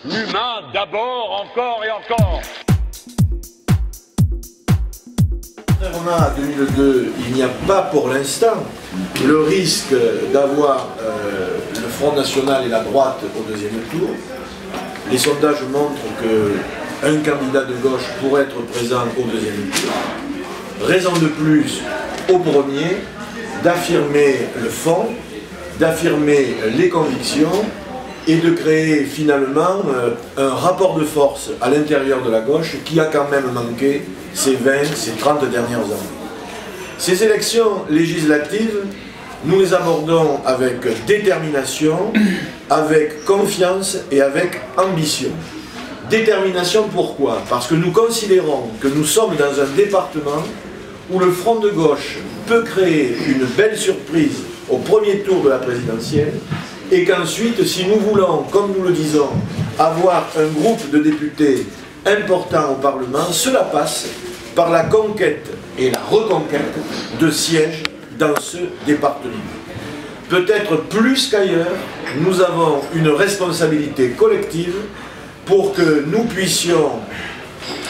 L'humain d'abord, encore et encore. Contrairement à 2002, il n'y a pas pour l'instant le risque d'avoir le Front National et la droite au deuxième tour. Les sondages montrent qu'un candidat de gauche pourrait être présent au deuxième tour. Raison de plus au premier d'affirmer le fond, d'affirmer les convictions et de créer finalement un rapport de force à l'intérieur de la gauche qui a quand même manqué ces 20, ces 30 dernières années. Ces élections législatives, nous les abordons avec détermination, avec confiance et avec ambition. Détermination pourquoi? Parce que nous considérons que nous sommes dans un département où le front de gauche peut créer une belle surprise au premier tour de la présidentielle et qu'ensuite, si nous voulons, comme nous le disons, avoir un groupe de députés important au Parlement, cela passe par la conquête et la reconquête de sièges dans ce département. Peut-être plus qu'ailleurs, nous avons une responsabilité collective pour que nous puissions,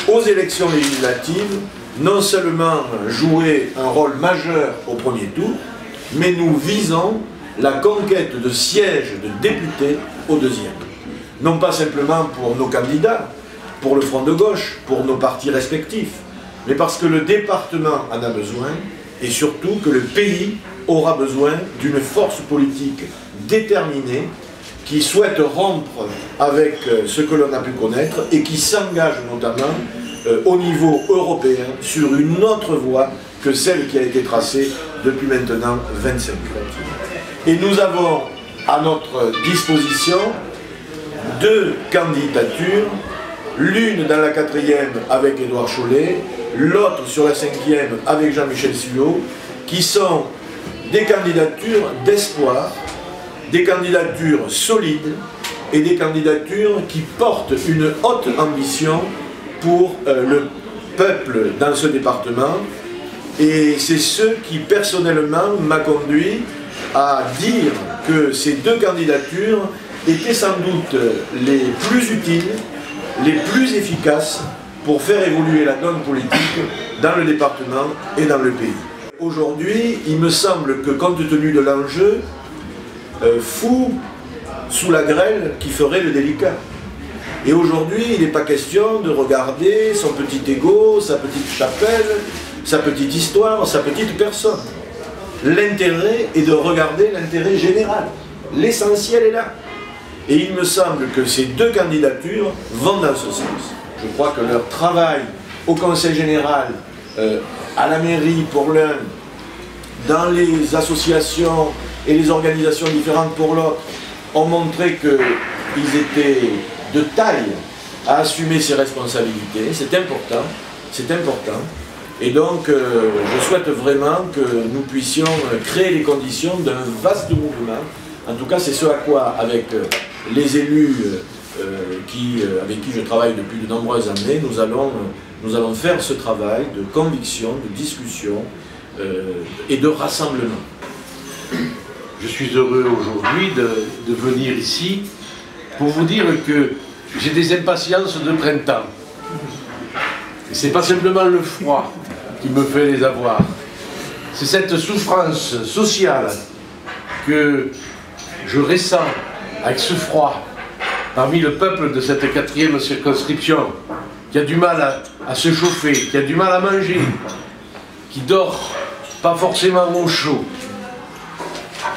aux élections législatives, non seulement jouer un rôle majeur au premier tour, mais nous visons la conquête de sièges de députés au deuxième. Non pas simplement pour nos candidats, pour le Front de gauche, pour nos partis respectifs, mais parce que le département en a besoin, et surtout que le pays aura besoin d'une force politique déterminée, qui souhaite rompre avec ce que l'on a pu connaître, et qui s'engage notamment au niveau européen sur une autre voie que celle qui a été tracée depuis maintenant 25 ans. Et nous avons à notre disposition deux candidatures, l'une dans la 4e avec Édouard Chollet, l'autre sur la 5e avec Jean-Michel Suau, qui sont des candidatures d'espoir, des candidatures solides et des candidatures qui portent une haute ambition pour le peuple dans ce département. Et c'est ce qui personnellement m'a conduit à dire que ces deux candidatures étaient sans doute les plus utiles, les plus efficaces pour faire évoluer la donne politique dans le département et dans le pays. Aujourd'hui, il me semble que compte tenu de l'enjeu, fou sous la grêle qui ferait le délicat. Et aujourd'hui, il n'est pas question de regarder son petit ego, sa petite chapelle, sa petite histoire, sa petite personne. L'intérêt est de regarder l'intérêt général. L'essentiel est là. Et il me semble que ces deux candidatures vont dans ce sens. Je crois que leur travail au Conseil général, à la mairie pour l'un, dans les associations et les organisations différentes pour l'autre, ont montré qu'ils étaient de taille à assumer ces responsabilités. C'est important, c'est important. Et donc, je souhaite vraiment que nous puissions créer les conditions d'un vaste mouvement. En tout cas, c'est ce à quoi, avec les élus avec qui je travaille depuis de nombreuses années, nous allons faire ce travail de conviction, de discussion et de rassemblement. Je suis heureux aujourd'hui de venir ici pour vous dire que j'ai des impatiences de printemps. Ce n'est pas simplement le froid qui me fait les avoir. C'est cette souffrance sociale que je ressens avec ce froid parmi le peuple de cette 4e circonscription, qui a du mal à se chauffer, qui a du mal à manger, qui dort pas forcément au chaud,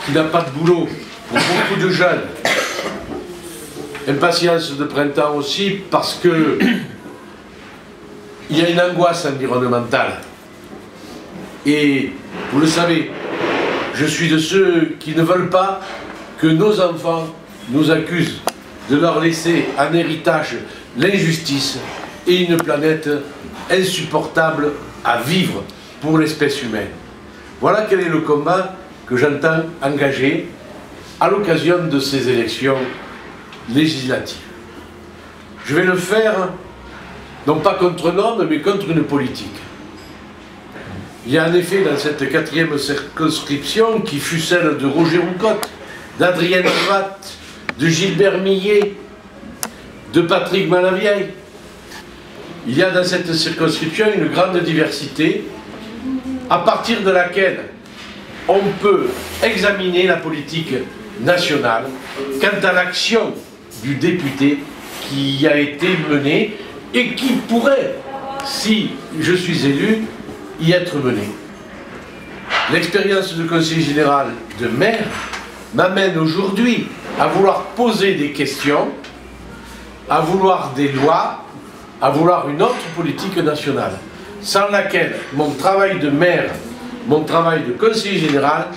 qui n'a pas de boulot, pour beaucoup de jeunes. Impatience de printemps aussi parce que il y a une angoisse environnementale. Et vous le savez, je suis de ceux qui ne veulent pas que nos enfants nous accusent de leur laisser en héritage l'injustice et une planète insupportable à vivre pour l'espèce humaine. Voilà quel est le combat que j'entends engager à l'occasion de ces élections législatives. Je vais le faire non pas contre un homme, mais contre une politique. Il y a en effet dans cette 4e circonscription, qui fut celle de Roger Roucotte, d'Adrien Avat, de Gilbert Millet, de Patrick Malavieille. Il y a dans cette circonscription une grande diversité à partir de laquelle on peut examiner la politique nationale quant à l'action du député qui a été menée et qui pourrait, si je suis élu, y être menée. L'expérience de conseiller général de maire m'amène aujourd'hui à vouloir poser des questions, à vouloir des lois, à vouloir une autre politique nationale, sans laquelle mon travail de maire, mon travail de conseiller général,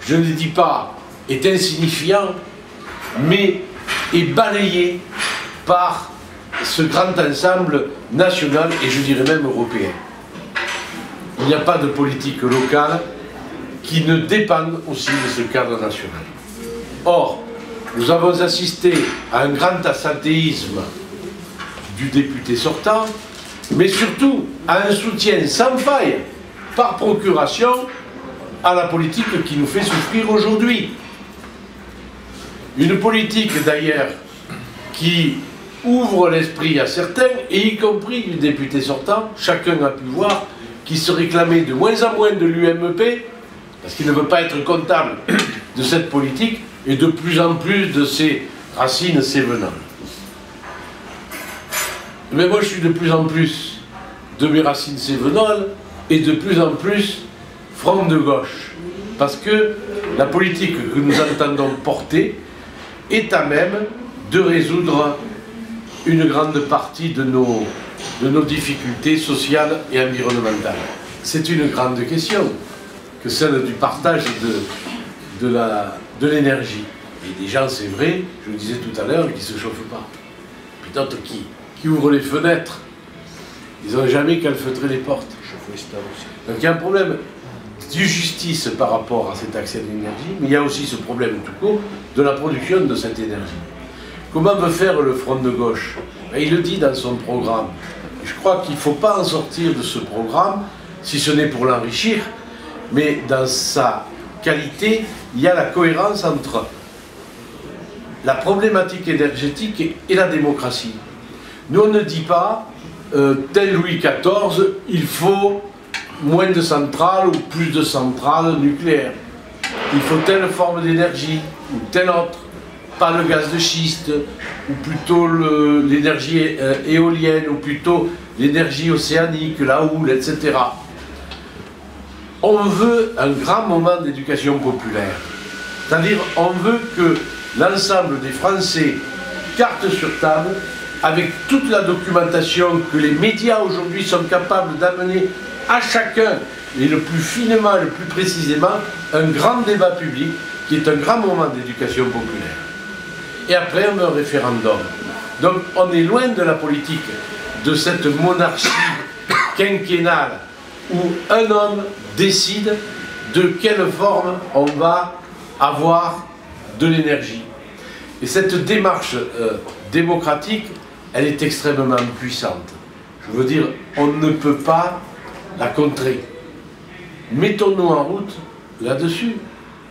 je ne dis pas est insignifiant, mais est balayé par ce grand ensemble national et je dirais même européen. Il n'y a pas de politique locale qui ne dépende aussi de ce cadre national. Or, nous avons assisté à un grand absentéisme du député sortant, mais surtout à un soutien sans faille, par procuration, à la politique qui nous fait souffrir aujourd'hui. Une politique d'ailleurs qui ouvre l'esprit à certains, et y compris du député sortant, chacun a pu voir, qui se réclamait de moins en moins de l'UMP, parce qu'il ne veut pas être comptable de cette politique, et de plus en plus de ses racines sévenales. Mais moi je suis de plus en plus de mes racines sévenales, et de plus en plus front de gauche, parce que la politique que nous entendons porter est à même de résoudre une grande partie de nos difficultés sociales et environnementales. C'est une grande question que celle du partage de l'énergie. Et des gens, c'est vrai, je le disais tout à l'heure, qui ne se chauffent pas. Puis d'autres qui ouvrent les fenêtres. Ils n'ont jamais calfeutré les portes. Donc il y a un problème de justice par rapport à cet accès à l'énergie, mais il y a aussi ce problème tout court de la production de cette énergie. Comment veut faire le Front de gauche? Il le dit dans son programme. Je crois qu'il ne faut pas en sortir de ce programme, si ce n'est pour l'enrichir, mais dans sa qualité, il y a la cohérence entre la problématique énergétique et la démocratie. Nous, on ne dit pas, tel Louis XIV, il faut moins de centrales ou plus de centrales nucléaires. Il faut telle forme d'énergie ou telle autre. Pas le gaz de schiste, ou plutôt l'énergie éolienne, ou plutôt l'énergie océanique, la houle, etc. On veut un grand moment d'éducation populaire. C'est-à-dire, on veut que l'ensemble des Français, carte sur table, avec toute la documentation que les médias aujourd'hui sont capables d'amener à chacun, et le plus finement, le plus précisément, un grand débat public, qui est un grand moment d'éducation populaire. Et après, on met un référendum. Donc, on est loin de la politique de cette monarchie quinquennale où un homme décide de quelle forme on va avoir de l'énergie. Et cette démarche démocratique, elle est extrêmement puissante. Je veux dire, on ne peut pas la contrer. Mettons-nous en route là-dessus.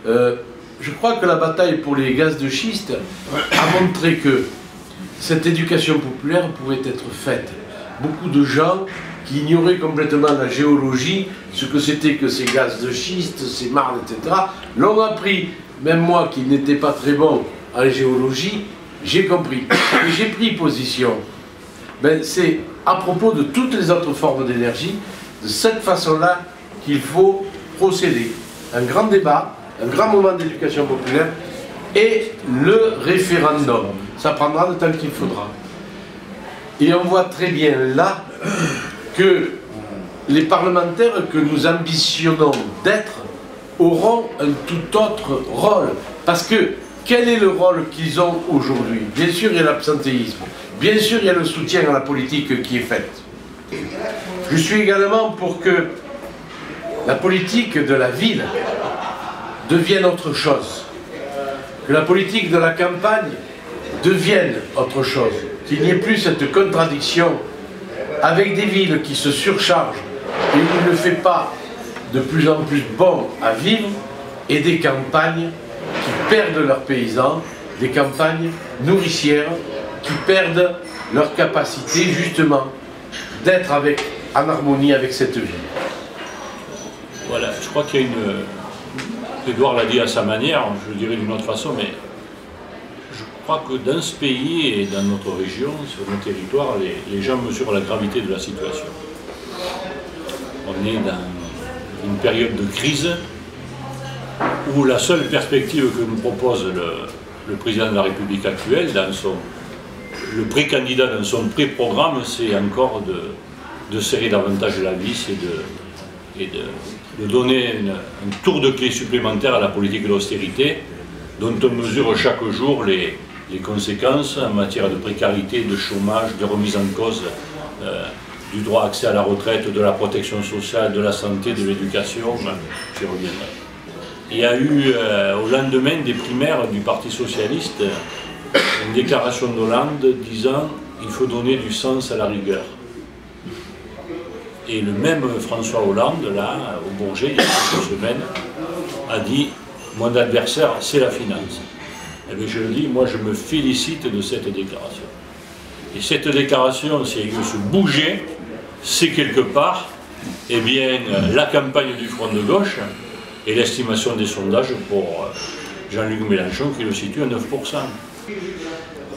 Je crois que la bataille pour les gaz de schiste a montré que cette éducation populaire pouvait être faite. Beaucoup de gens qui ignoraient complètement la géologie, ce que c'était que ces gaz de schiste, ces marnes, etc., l'ont appris. Même moi qui n'étais pas très bon en géologie, j'ai compris. Et j'ai pris position. Ben, c'est à propos de toutes les autres formes d'énergie, de cette façon-là qu'il faut procéder. Un grand débat, un grand moment d'éducation populaire et le référendum. Ça prendra le temps qu'il faudra. Et on voit très bien là que les parlementaires que nous ambitionnons d'être auront un tout autre rôle. Parce que quel est le rôle qu'ils ont aujourd'hui? Bien sûr, il y a l'absentéisme. Bien sûr, il y a le soutien à la politique qui est faite. Je suis également pour que la politique de la ville devienne autre chose. Que la politique de la campagne devienne autre chose. Qu'il n'y ait plus cette contradiction avec des villes qui se surchargent et où il ne fait pas de plus en plus bon à vivre et des campagnes qui perdent leurs paysans des campagnes nourricières qui perdent leur capacité justement d'être en harmonie avec cette ville. Voilà, je crois qu'il y a Édouard l'a dit à sa manière, je le dirais d'une autre façon, mais je crois que dans ce pays et dans notre région, sur nos territoires, les gens mesurent la gravité de la situation. On est dans une période de crise où la seule perspective que nous propose le président de la République actuel, le pré-candidat dans son pré-programme, c'est encore de serrer davantage la vis et de donner un tour de clé supplémentaire à la politique de l'austérité, dont on mesure chaque jour les conséquences en matière de précarité, de chômage, de remise en cause du droit à accès à la retraite, de la protection sociale, de la santé, de l'éducation. J'y reviendrai. Il y a eu, au lendemain des primaires du Parti Socialiste, une déclaration d'Hollande disant qu'il faut donner du sens à la rigueur. Et le même François Hollande, là, au Bourget, il y a quelques semaines, a dit « Mon adversaire, c'est la finance ». Et bien je le dis, moi je me félicite de cette déclaration. Et cette déclaration, si elle veut se bouger, c'est quelque part, eh bien, la campagne du Front de gauche et l'estimation des sondages pour Jean-Luc Mélenchon qui le situe à 9%. Je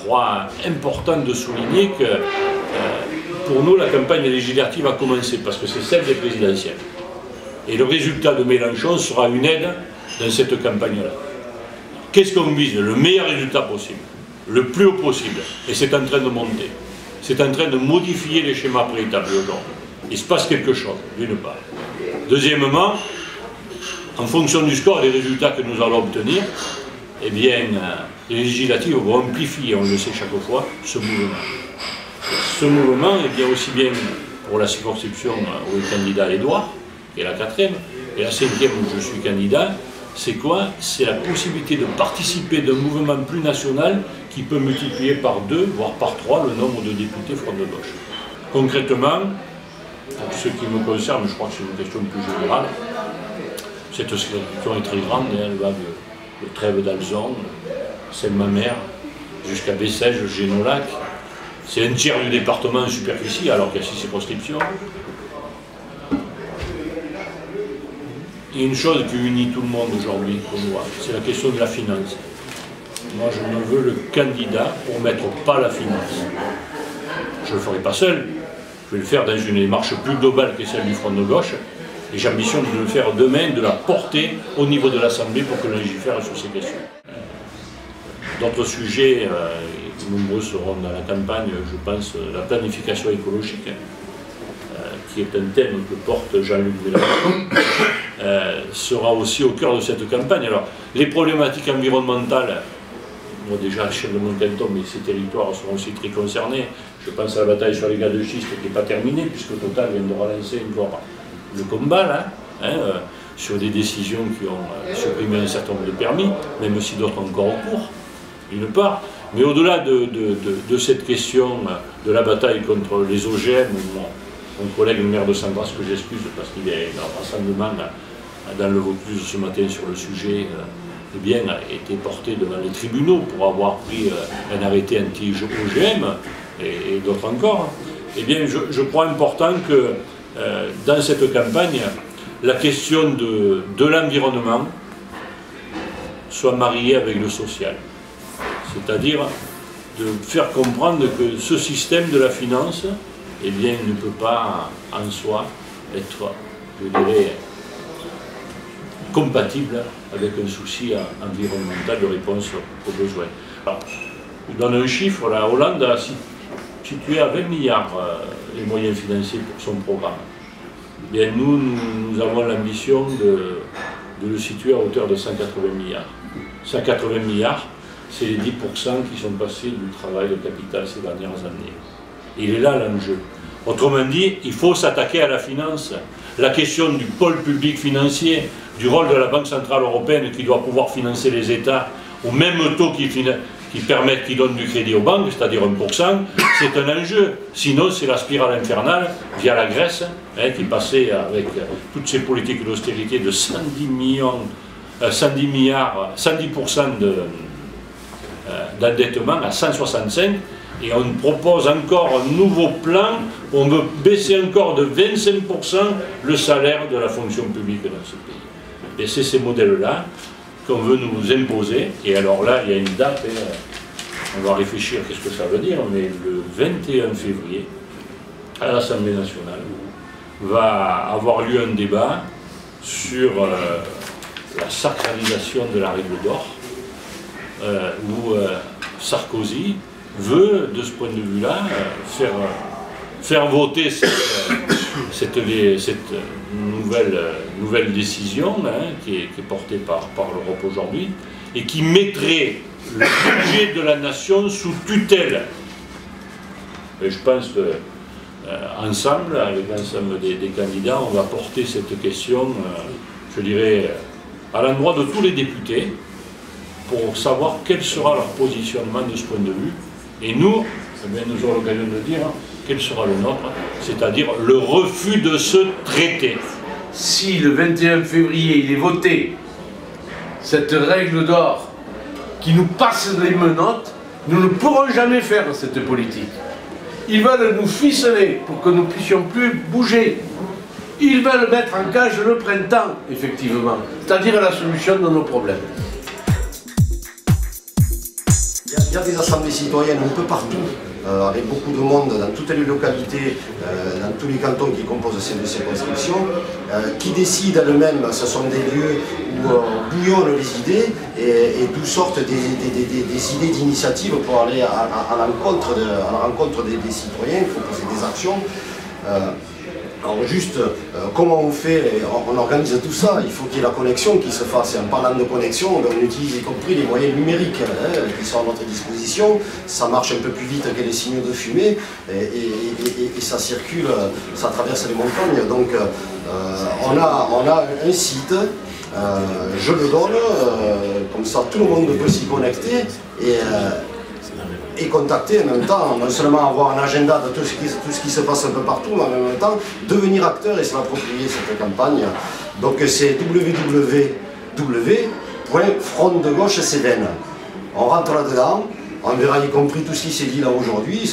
crois important de souligner que pour nous, la campagne législative a commencé parce que c'est celle des présidentielles. Et le résultat de Mélenchon sera une aide dans cette campagne-là. Qu'est-ce qu'on vise? Le meilleur résultat possible, le plus haut possible. Et c'est en train de monter. C'est en train de modifier les schémas préétablis aujourd'hui. Il se passe quelque chose, d'une part. Deuxièmement, en fonction du score et des résultats que nous allons obtenir, eh bien, les législatives vont amplifier, on le sait chaque fois, ce mouvement. Ce mouvement, eh bien, aussi bien pour la circonscription où est candidat Édouard, qui est la 4e, et la 5e où je suis candidat, c'est quoi? C'est la possibilité de participer d'un mouvement plus national qui peut multiplier par 2, voire par 3, le nombre de députés Front de gauche. Concrètement, pour ce qui me concerne, je crois que c'est une question plus générale, cette circonscription est très grande, elle va de Trèves d'Alzon, Saint-Mamère, jusqu'à Bessèges, Génolac. C'est un tiers du département en superficie, alors qu'il y a 6 circonscriptions. Il y a une chose qui unit tout le monde aujourd'hui, c'est la question de la finance. Moi, je me veux le candidat pour mettre pas la finance. Je ne le ferai pas seul, je vais le faire dans une démarche plus globale que celle du Front de gauche, et j'ambitionne de le faire demain, de la porter au niveau de l'Assemblée pour que l'on légifère sur ces questions. D'autres sujets, nombreux seront dans la campagne, je pense, la planification écologique, qui est un thème que porte Jean-Luc Mélenchon, sera aussi au cœur de cette campagne. Alors, les problématiques environnementales, moi déjà, chef de mon canton, mais ces territoires seront aussi très concernés. Je pense à la bataille sur les gaz de schiste qui n'est pas terminée, puisque Total vient de relancer encore le combat, là, sur des décisions qui ont supprimé un certain nombre de permis, même si d'autres encore en cours, d'une part. Mais au-delà de cette question de la bataille contre les OGM, mon collègue le maire de Sangras, que j'excuse parce qu'il est en rassemblement dans le Vaucluse ce matin sur le sujet, eh bien, a été porté devant les tribunaux pour avoir pris un arrêté anti-OGM et d'autres encore. Eh bien, je crois important que dans cette campagne, la question de l'environnement soit mariée avec le social. C'est-à-dire de faire comprendre que ce système de la finance, eh bien, ne peut pas en soi être, je dirais, compatible avec un souci environnemental de réponse aux besoins. Alors, je donne un chiffre, la Hollande a situé à 20 milliards les moyens financiers pour son programme. Eh bien, nous avons l'ambition de le situer à hauteur de 180 milliards. 180 milliards, c'est les 10% qui sont passés du travail de capital ces dernières années. Il est là l'enjeu. Autrement dit, il faut s'attaquer à la finance. La question du pôle public financier, du rôle de la Banque Centrale Européenne qui doit pouvoir financer les États au même taux qui donne du crédit aux banques, c'est-à-dire 1%, c'est un enjeu. Sinon, c'est la spirale infernale via la Grèce, qui passait avec toutes ces politiques d'austérité de 110 milliards, 110% d'endettement à 165 et on propose encore un nouveau plan, on veut baisser encore de 25% le salaire de la fonction publique dans ce pays. Et c'est ces modèles-là qu'on veut nous imposer, et alors là il y a une date, on va réfléchir qu'est-ce que ça veut dire, mais le 21 février, à l'Assemblée nationale, va avoir lieu un débat sur la sacralisation de la règle d'or, où Sarkozy veut, de ce point de vue-là, faire voter cette nouvelle décision qui est portée par l'Europe aujourd'hui, et qui mettrait le budget de la nation sous tutelle. Et je pense que ensemble, avec l'ensemble des candidats, on va porter cette question, je dirais, à l'endroit de tous les députés, pour savoir quel sera leur positionnement de ce point de vue. Et nous, eh bien, nous aurons l'occasion de dire quel sera le nôtre, c'est-à-dire le refus de ce traité. Si le 21 février il est voté cette règle d'or qui nous passe les menottes, nous ne pourrons jamais faire cette politique. Ils veulent nous ficeler pour que nous ne puissions plus bouger. Ils veulent mettre en cage le printemps, effectivement, c'est-à-dire la solution de nos problèmes. Il y a des assemblées citoyennes un peu partout, avec beaucoup de monde dans toutes les localités, dans tous les cantons qui composent ces circonscriptions, qui décident elles-mêmes. Ce sont des lieux où bouillonnent les idées et d'où sortent des idées d'initiative pour aller à la rencontre des citoyens. Il faut poser des actions. Alors juste, comment on fait, on organise tout ça, il faut qu'il y ait la connexion qui se fasse. Et en parlant de connexion, on utilise y compris les moyens numériques qui sont à notre disposition. Ça marche un peu plus vite que les signaux de fumée et ça circule, ça traverse les montagnes. Donc on a un site, je le donne, comme ça tout le monde peut s'y connecter et contacter en même temps, non seulement avoir un agenda de tout ce qui se passe un peu partout, mais en même temps devenir acteur et se l'approprier cette campagne. Donc c'est www.frontdegauche-Cévennes. On rentre là-dedans, on verra y compris tout ce qui s'est dit là aujourd'hui, il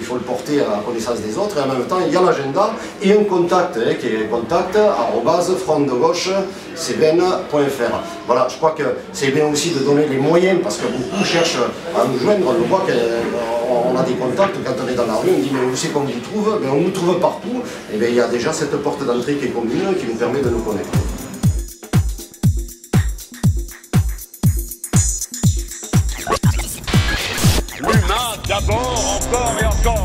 faut le porter à la connaissance des autres, et en même temps il y a l'agenda et un contact qui est contact@frontdegauche-cévennes.fr. Voilà, je crois que c'est bien aussi de donner les moyens, parce que beaucoup cherchent à nous joindre, on le voit qu'on a des contacts, quand on est dans la rue, on dit mais où c'est qu'on vous trouve? On nous trouve partout, et bien il y a déjà cette porte d'entrée qui est commune, qui nous permet de nous connecter. L'humain d'abord, encore et encore.